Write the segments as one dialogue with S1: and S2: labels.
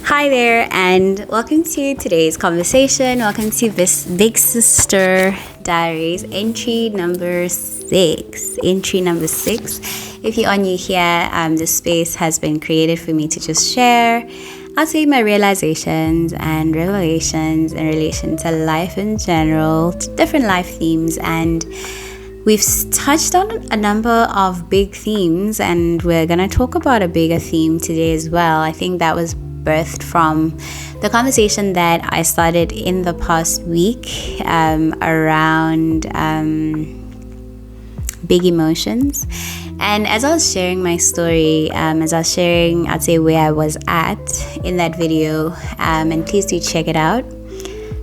S1: Hi there, and welcome to today's conversation. Welcome to this Big Sister Diaries, entry number 6. Entry number 6. If you're new here, this space has been created for me to just share, I'll say, my realizations and revelations in relation to life in general, to different life themes, and we've touched on a number of big themes, and we're going to talk about a bigger theme today as well. I think that was birthed from the conversation that I started in the past week around big emotions. And as I was sharing my story, as I was sharing, I'd say, where I was at in that video, and please do check it out.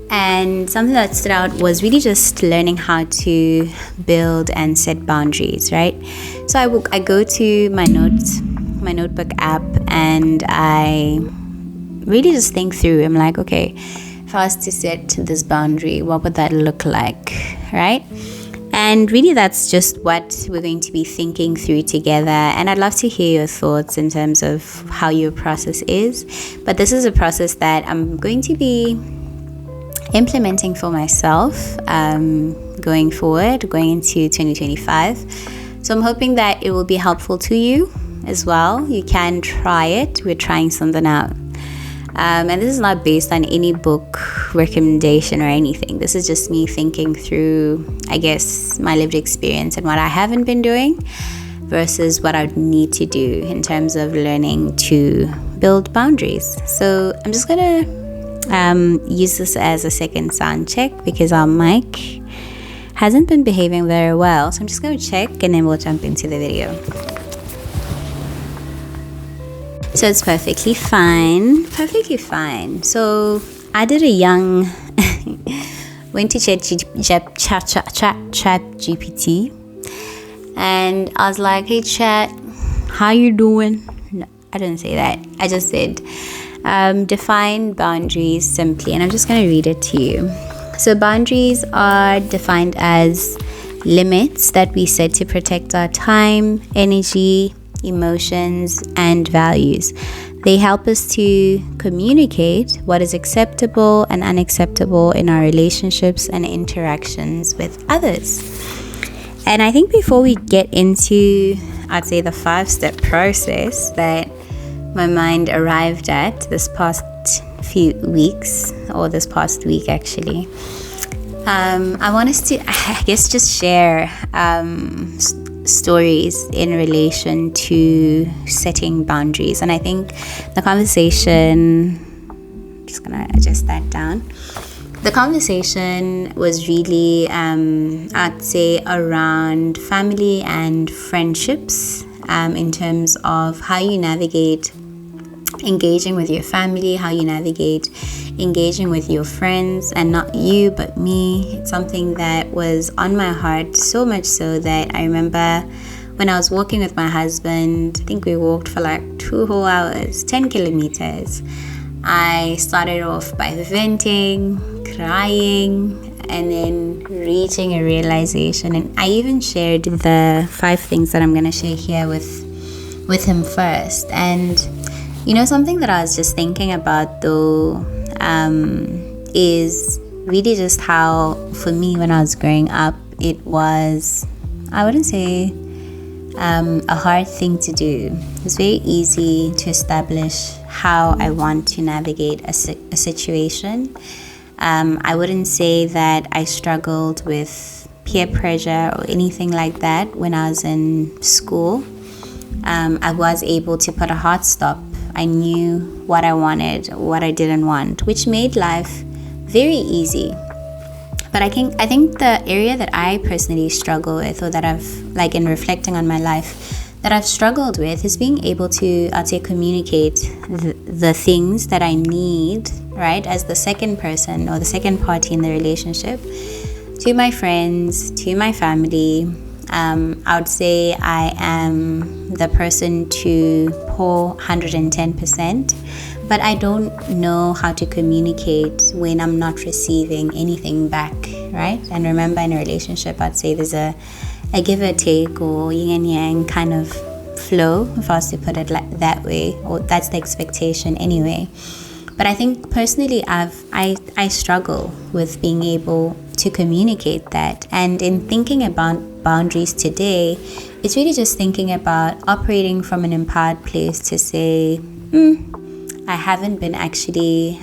S1: And something that stood out was really just learning how to build and set boundaries, right? So I go to my notebook app, and I really just think through. I'm like, okay, if I was to set this boundary, what would that look like, right? And really, that's just what we're going to be thinking through together. And I'd love to hear your thoughts in terms of how your process is. But this is a process that I'm going to be implementing for myself going forward, going into 2025. So I'm hoping that it will be helpful to you as well. You can try it. We're trying something out. And this is not based on any book recommendation or anything. This is just me thinking through, I guess, my lived experience and what I haven't been doing versus what I would need to do in terms of learning to build boundaries. So I'm just going to use this as a second sound check because our mic hasn't been behaving very well. So I'm just going to check and then we'll jump into the video. So it's perfectly fine. So I did went to chat GPT, and I was like, hey chat, how you doing? No, I didn't say that. I just said, define boundaries simply, and I'm just going to read it to you. So boundaries are defined as limits that we set to protect our time, energy, emotions, and values. They help us to communicate what is acceptable and unacceptable in our relationships and interactions with others. And I think before we get into, I'd say, the 5-step process that my mind arrived at this past few weeks, or this past week actually, I want us to, I guess, just share stories in relation to setting boundaries. And I think the conversation, just gonna adjust that down. The conversation was really, I'd say, around family and friendships, in terms of how you navigate engaging with your family, how you navigate engaging with your friends, and not you but me. It's something that was on my heart, so much so that I remember when I was walking with my husband, I think we walked for like 2 whole hours, 10 kilometers. I started off by venting, crying, and then reaching a realization. And I even shared the 5 things that I'm going to share here with him first. And something that I was just thinking about though, is really just how, for me, when I was growing up, it was, I wouldn't say a hard thing to do. It's very easy to establish how I want to navigate a situation. I wouldn't say that I struggled with peer pressure or anything like that when I was in school. I was able to put a hard stop. I knew what I wanted, what I didn't want, which made life very easy. But I think the area that I personally struggle with, or that I've, like, in reflecting on my life, that I've struggled with, is being able to, I'd say, communicate the things that I need, right, as the second person or the second party in the relationship, to my friends, to my family. I would say I am the person to pour 110%, but I don't know how to communicate when I'm not receiving anything back, right? And remember, in a relationship, I'd say there's a give or take, or yin and yang kind of flow, if I was to put it that way, or that's the expectation anyway. But I think personally I struggle with being able to communicate that. And in thinking about boundaries today, it's really just thinking about operating from an empowered place to say, I haven't been actually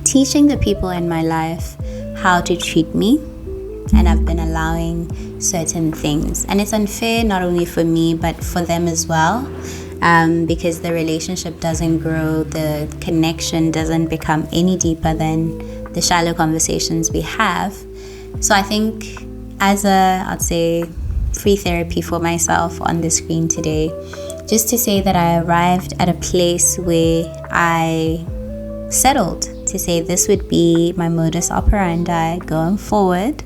S1: teaching the people in my life how to treat me, and I've been allowing certain things. And it's unfair not only for me but for them as well, because the relationship doesn't grow, the connection doesn't become any deeper than the shallow conversations we have. So I think as I'd say free therapy for myself on the screen today, just to say that I arrived at a place where I settled to say this would be my modus operandi going forward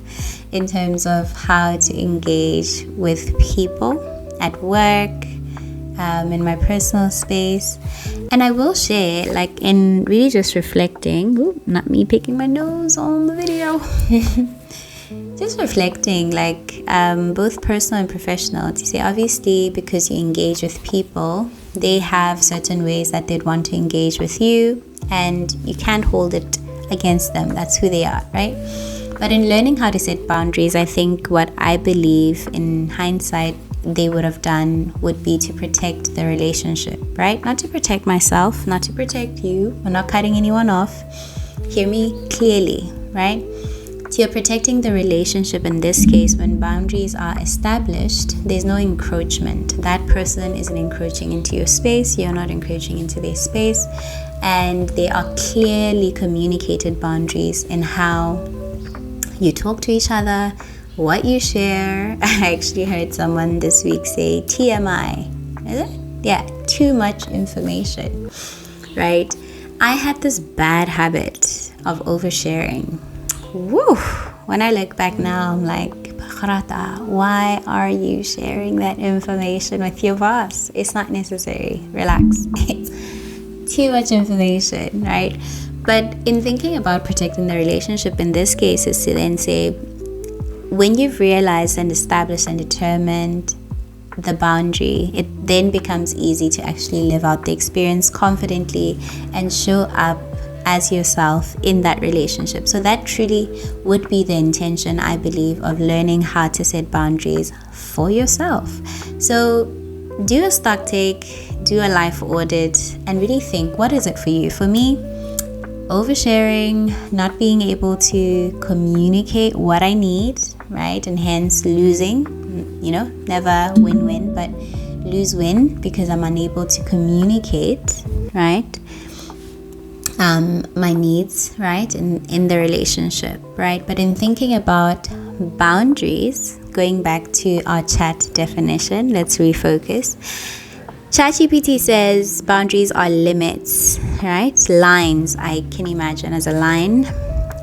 S1: in terms of how to engage with people at work, in my personal space. And I will share, like, in really just reflecting, not me picking my nose on the video, just reflecting, like, both personal and professional, to say obviously because you engage with people, they have certain ways that they'd want to engage with you, and you can't hold it against them. That's who they are, right? But in learning how to set boundaries, I think what I believe in hindsight they would have done would be to protect the relationship, right? Not to protect myself, not to protect you. We're not cutting anyone off. Hear me clearly, right? So you're protecting the relationship in this case. When boundaries are established, there's no encroachment. That person isn't encroaching into your space, you're not encroaching into their space, and they are clearly communicated boundaries in how you talk to each other, what you share. I actually heard someone this week say TMI. Is it? Yeah, too much information, right? I had this bad habit of oversharing. Woo! When I look back now, I'm like, Bakhrata, why are you sharing that information with your boss? It's not necessary. Relax. Too much information, right? But in thinking about protecting the relationship in this case is to then say, when you've realized and established and determined the boundary, it then becomes easy to actually live out the experience confidently and show up as yourself in that relationship. So that truly would be the intention, I believe, of learning how to set boundaries for yourself. So do a stock take, do a life audit, and really think, what is it for you? For me, oversharing, not being able to communicate what I need, right? And hence losing, never win-win, but lose-win because I'm unable to communicate, right? My needs, right? In the relationship, right? But in thinking about boundaries, going back to our chat definition, let's refocus. ChatGPT says boundaries are limits, right? Lines, I can imagine as a line.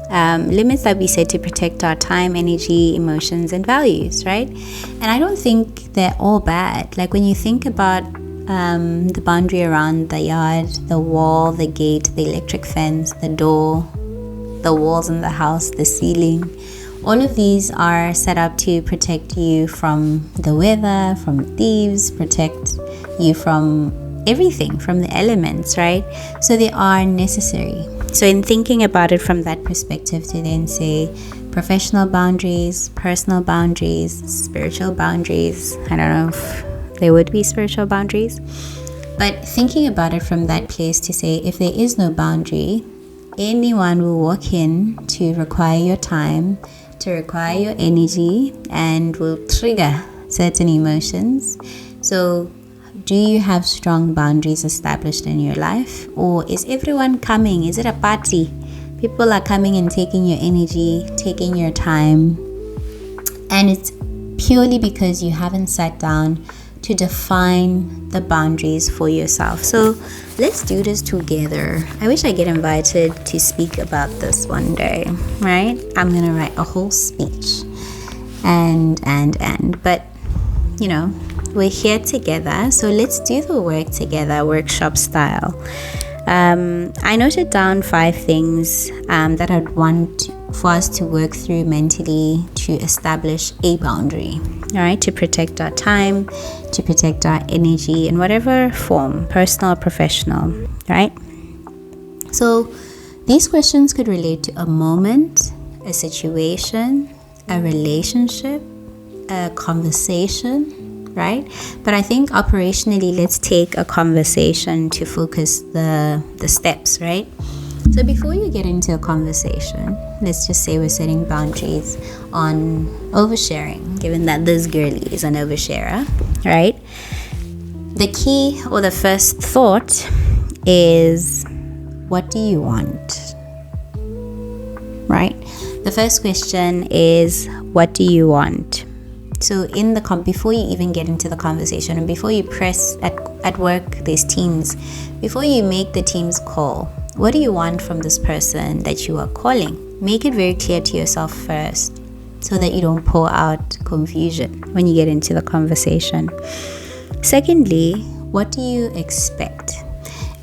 S1: Limits that we set to protect our time, energy, emotions, and values, right? And I don't think they're all bad. Like when you think about the boundary around the yard, the wall, the gate, the electric fence, the door, the walls in the house, the ceiling, all of these are set up to protect you from the weather, from thieves, protect you from everything, from the elements, right? So they are necessary. So in thinking about it from that perspective, to then say professional boundaries, personal boundaries, spiritual boundaries, I don't know if there would be spiritual boundaries, but thinking about it from that place to say, if there is no boundary, anyone will walk in to require your time, to require your energy, and will trigger certain emotions. So do you have strong boundaries established in your life? Or is everyone coming? Is it a party? People are coming and taking your energy, taking your time. And it's purely because you haven't sat down to define the boundaries for yourself. So let's do this together. I wish I get invited to speak about this one day, right? I'm going to write a whole speech. But, we're here together, so let's do the work together, workshop style. I noted down 5 things that I'd want for us to work through mentally to establish a boundary, all right, to protect our time, to protect our energy in whatever form, personal or professional, right? So these questions could relate to a moment, a situation, a relationship, a conversation, right? But I think operationally, let's take a conversation to focus the steps, right? So before you get into a conversation, let's just say we're setting boundaries on oversharing, given that this girlie is an oversharer, right? The key or the first thought is, what do you want? Right? The first question is, what do you want? So in the before you even get into the conversation, and before you press at work, there's teams, before you make the team's call, what do you want from this person that you are calling? Make it very clear to yourself first, so that you don't pour out confusion when you get into the conversation. Secondly, what do you expect?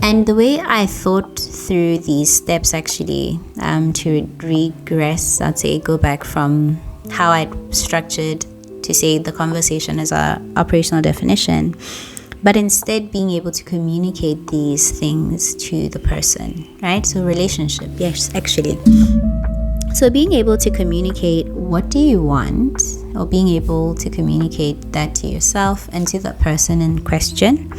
S1: And the way I thought through these steps actually, to regress, I'd say go back from how I structured to say the conversation as a operational definition, but instead being able to communicate these things to the person, right? So relationship, yes, actually. So being able to communicate what do you want, or being able to communicate that to yourself and to the person in question.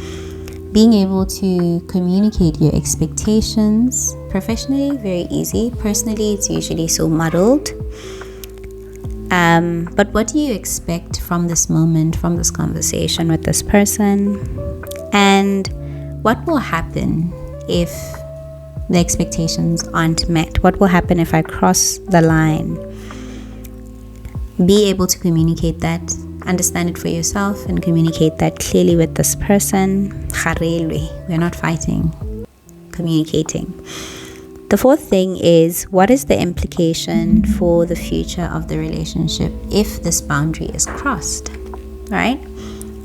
S1: Being able to communicate your expectations. Professionally, very easy. Personally, it's usually so muddled. But what do you expect from this moment, from this conversation with this person? And what will happen if the expectations aren't met? What will happen if I cross the line? Be able to communicate that, understand it for yourself, and communicate that clearly with this person. We're not fighting, communicating. The fourth thing is, what is the implication for the future of the relationship if this boundary is crossed, right?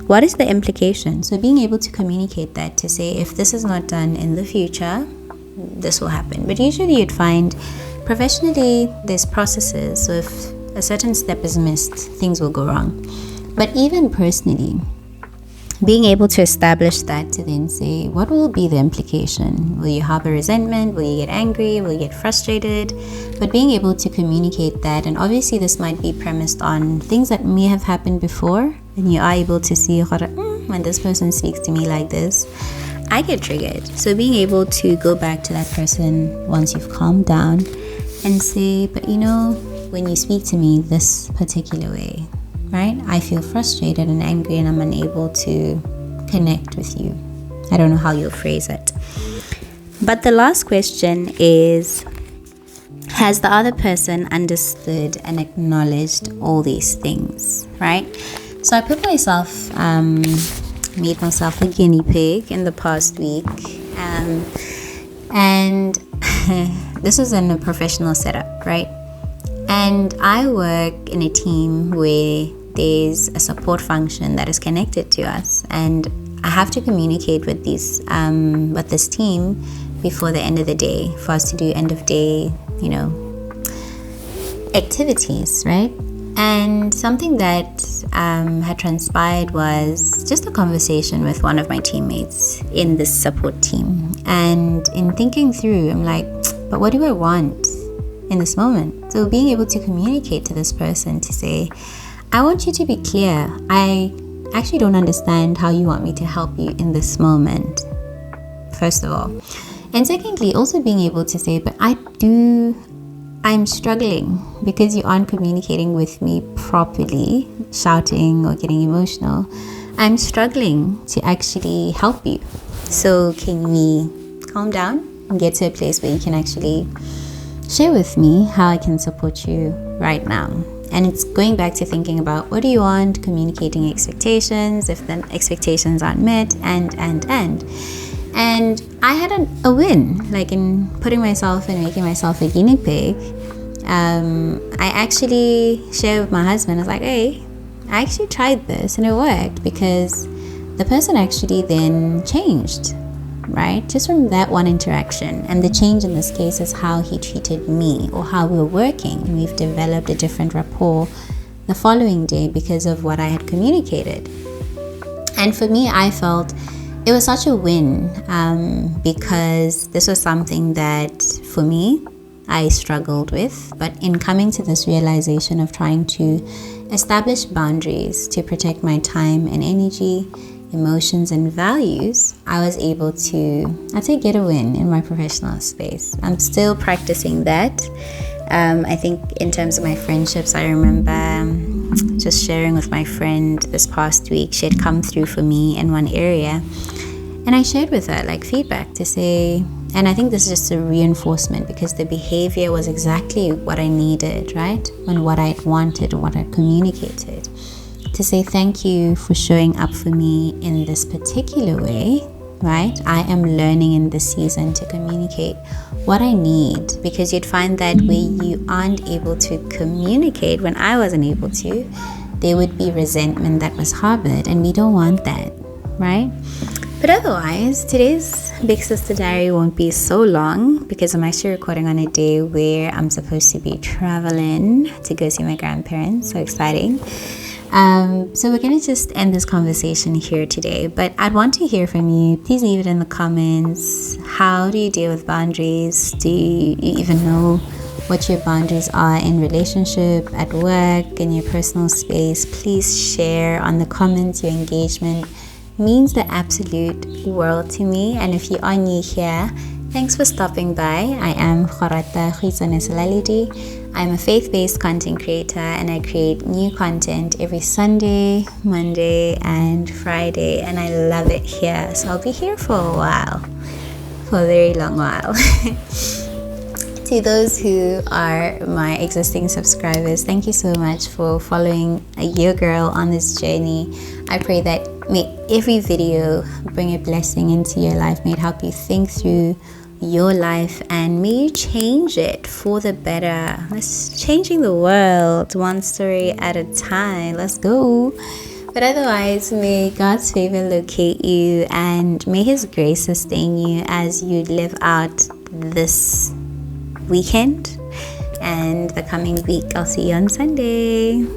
S1: What is the implication? So being able to communicate that, to say, if this is not done in the future, this will happen. But usually you'd find professionally there's processes, so if a certain step is missed, things will go wrong. But even personally, being able to establish that, to then say, what will be the implication? Will you harbor resentment? Will you get angry? Will you get frustrated? But being able to communicate that, and obviously this might be premised on things that may have happened before, and you are able to see, when this person speaks to me like this, I get triggered. So being able to go back to that person once you've calmed down and say, but when you speak to me this particular way, right, I feel frustrated and angry and I'm unable to connect with you. I don't know how you'll phrase it. But the last question is, has the other person understood and acknowledged all these things, right? So I put myself, made myself a guinea pig in the past week. And this was in a professional setup, right? And I work in a team where there's a support function that is connected to us, and I have to communicate with with this team before the end of the day for us to do end of day, activities, right? And something that had transpired was just a conversation with one of my teammates in this support team. And in thinking through, I'm like, but what do I want in this moment? So being able to communicate to this person to say, I want you to be clear. I actually don't understand how you want me to help you in this moment, first of all. And secondly, also being able to say, but I'm struggling because you aren't communicating with me properly, shouting or getting emotional. I'm struggling to actually help you. So can we calm down and get to a place where you can actually share with me how I can support you right now? And it's going back to thinking about, what do you want, communicating expectations, if the expectations aren't met, and I had a win, like in putting myself and making myself a guinea pig. I actually shared with my husband. I was like, hey, I actually tried this and it worked, because the person actually then changed, right? Just from that one interaction. And the change in this case is how he treated me, or how we're working. We've developed a different rapport the following day because of what I had communicated. And for me, I felt it was such a win because this was something that for me I struggled with. But in coming to this realization of trying to establish boundaries to protect my time and energy, emotions and values, I was able to, I'd say, get a win in my professional space. I'm still practicing that. I think in terms of my friendships, I remember just sharing with my friend this past week. She had come through for me in one area, and I shared with her like feedback to say, and I think this is just a reinforcement because the behavior was exactly what I needed, right? And what I wanted, what I communicated. To say thank you for showing up for me in this particular way, right? I am learning in this season to communicate what I need, because you'd find that where you aren't able to communicate, when I wasn't able to, there would be resentment that was harbored, and we don't want that, right? But otherwise, today's Big Sister Diary won't be so long because I'm actually recording on a day where I'm supposed to be traveling to go see my grandparents. So exciting. So we're going to just end this conversation here today, but I'd want to hear from you. Please leave it in the comments. How do you deal with boundaries? Do you even know what your boundaries are in relationship, at work, in your personal space? Please share on the comments. Your engagement means the absolute world to me. And if you are new here, thanks for stopping by. I am Khorata Khwisanesalalidi. I'm a faith-based content creator, and I create new content every Sunday, Monday, and Friday, and I love it here. So I'll be here for a while, for a very long while. To those who are my existing subscribers, thank you so much for following your girl on this journey. I pray that may every video bring a blessing into your life. May it help you think through your life, and may you change it for the better. Let's changing the world one story at a time. Let's go. But otherwise, may God's favor locate you, and may His grace sustain you as you live out this weekend and the coming week. I'll see you on Sunday.